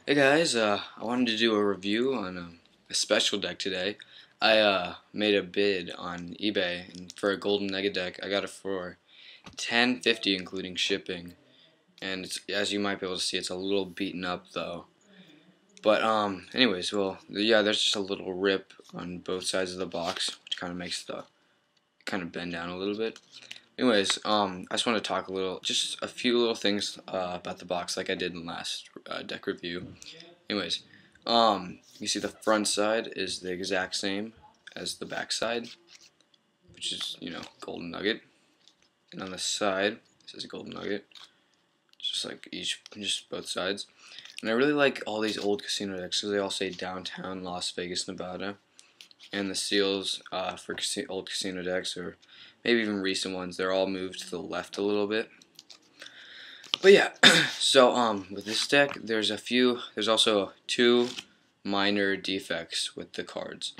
Hey guys, I wanted to do a review on a special deck today. I made a bid on eBay, and for a Golden Nugget deck, I got it for $10.50 including shipping. And as you might be able to see, it's a little beaten up though. But anyways, well, yeah, there's just a little rip on both sides of the box, which kind of makes the kind of bend down a little bit. Anyways, I just want to talk just a few little things about the box, like I did in the last deck review. Anyways, you see the front side is the exact same as the back side, which is, Golden Nugget. And on the side, this is Golden Nugget, just like just both sides. And I really like all these old casino decks because they all say downtown Las Vegas, Nevada. And the seals for old casino decks, or maybe even recent ones, they're all moved to the left a little bit. But yeah, so with this deck, there's also two minor defects with the cards.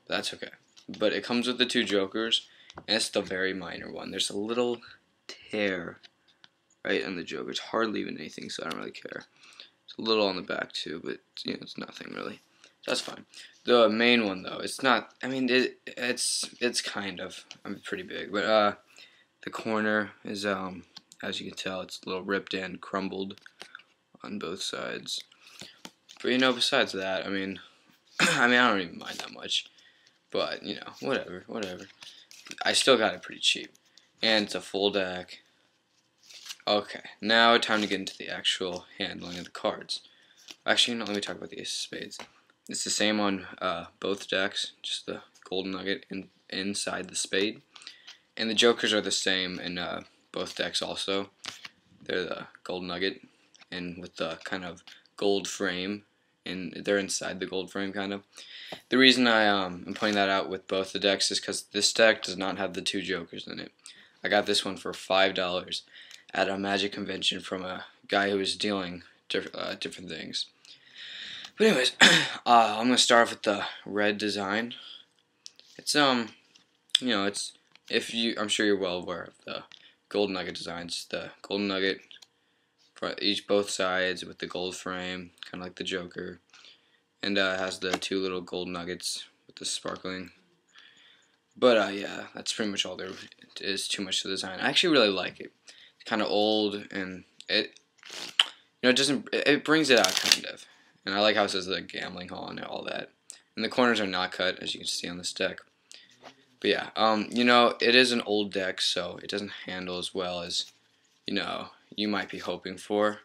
But that's okay. But it comes with the two jokers, and it's the very minor one. There's a little tear right on the joker. It's hardly even anything, so I don't really care. It's a little on the back too, but it's nothing really. That's fine. The main one though, it's not. I mean, it's kind of. Pretty big, but the corner is as you can tell, it's a little ripped and crumbled on both sides. But besides that, I mean, I don't even mind that much. But whatever. I still got it pretty cheap, and it's a full deck. Okay, now time to get into the actual handling of the cards. Actually, let me talk about the Ace of Spades. It's the same on both decks, just the Golden Nugget inside the spade. And the jokers are the same in both decks also. They're the Golden Nugget, and with the kind of gold frame, and they're inside the gold frame kind of. The reason I am pointing that out with both the decks is because this deck does not have the two jokers in it. I got this one for $5 at a Magic convention from a guy who was dealing different things. But anyways, I'm gonna start off with the red design. It's it's I'm sure you're well aware of the Golden Nugget designs. The Golden Nugget for both sides with the gold frame, kind of like the Joker, and it has the two little gold nuggets with the sparkling. But yeah, that's pretty much all there is too much to the design. I actually really like it. It's kind of old, and it brings it out kind of. And I like how it says the gambling hall and all that. And the corners are not cut, as you can see on this deck. But yeah, it is an old deck, so it doesn't handle as well as, you might be hoping for.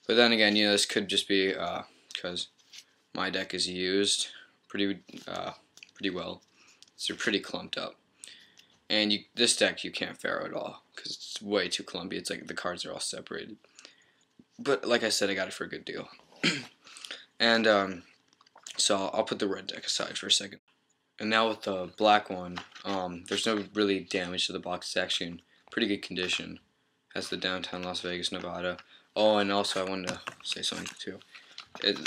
But then again, this could just be because my deck is used pretty well. So they're pretty clumped up. And this deck you can't faro at all because it's way too clumpy. It's like the cards are all separated. But like I said, I got it for a good deal. And so I'll put the red deck aside for a second. And now with the black one, there's no really damage to the box. It's actually in pretty good condition. Has the downtown Las Vegas, Nevada. Oh, and also I wanted to say something too.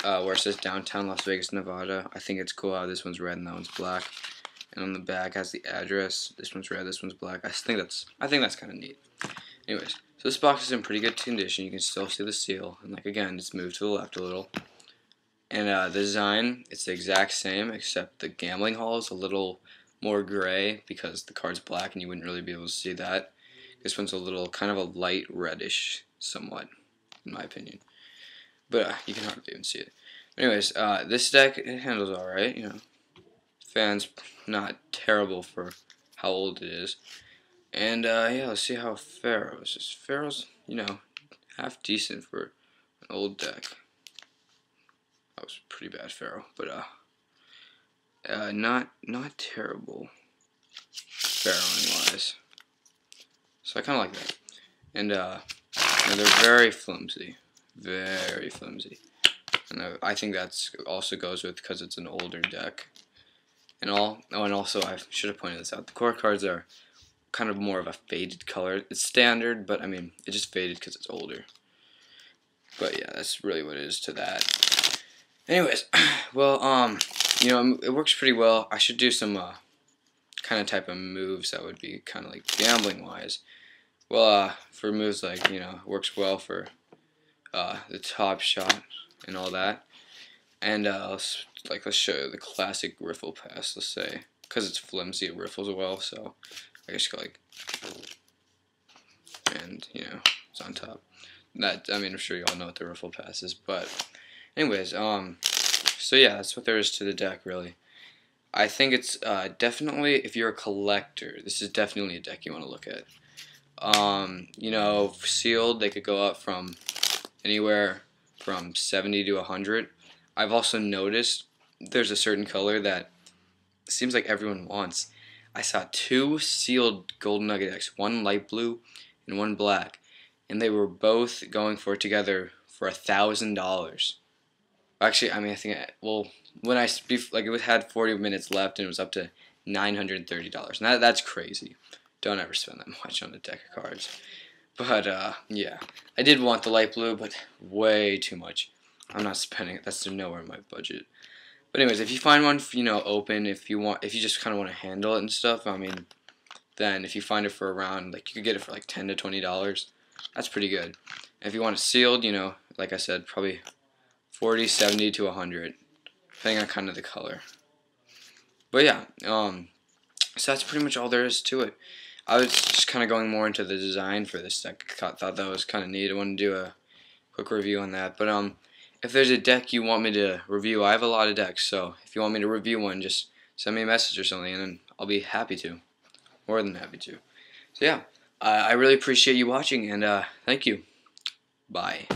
Where it says downtown Las Vegas, Nevada, I think it's cool how this one's red and that one's black. And on the back has the address. This one's red, this one's black. I think that's kind of neat. Anyways, so this box is in pretty good condition. You can still see the seal, and like again, it's moved to the left a little. And the design, it's the exact same, except the gambling hall is a little more gray because the card's black and you wouldn't really be able to see that. This one's a little kind of a light reddish, somewhat, in my opinion. But you can hardly even see it. Anyways, this deck, it handles alright, Fan's not terrible for how old it is. And yeah, let's see how Pharaoh's is. Pharaoh's, half decent for an old deck. That was pretty bad Pharaoh, but not terrible Pharaoh wise. So I kind of like that. And they're very flimsy, and I think that's also goes with because it's an older deck. And also I should have pointed this out. The core cards are kind of more of a faded color. It's standard, but I mean it just faded because it's older. But yeah, that's really what it is to that. Anyways, well, it works pretty well. I should do some kind of type of moves that would be kind of like gambling wise. Well, for moves like, it works well for the top shot. and all that. And let's show you the classic riffle pass. Let's say because it's flimsy, it riffles well. So I just go like, and it's on top. That, I mean, I'm sure you all know what the riffle pass is, but anyways, so yeah, that's what there is to the deck, really. I think it's definitely, if you're a collector, this is definitely a deck you want to look at. Sealed, they could go up from anywhere from 70 to 100. I've also noticed there's a certain color that seems like everyone wants. I saw 2 sealed Golden Nugget decks, one light blue and one black, and they were both going for it together for $1,000. Actually, I mean, I think, when it had 40 minutes left and it was up to $930. And that's crazy. Don't ever spend that much on a deck of cards. But, yeah. I did want the light blue, but way too much. I'm not spending it. That's nowhere in my budget. But anyways, if you find one, open, if you just kind of want to handle it and stuff, I mean, then if you find it for around, you could get it for like $10 to $20. That's pretty good. And if you want it sealed, like I said, probably 40, 70 to 100, depending on kind of the color. But yeah, so that's pretty much all there is to it. I was just kind of going more into the design for this deck. Thought that was kind of neat. I wanted to do a quick review on that. But if there's a deck you want me to review, I have a lot of decks. So if you want me to review one, just send me a message or something, and then I'll be happy to. More than happy to. So yeah, I really appreciate you watching, and thank you. Bye.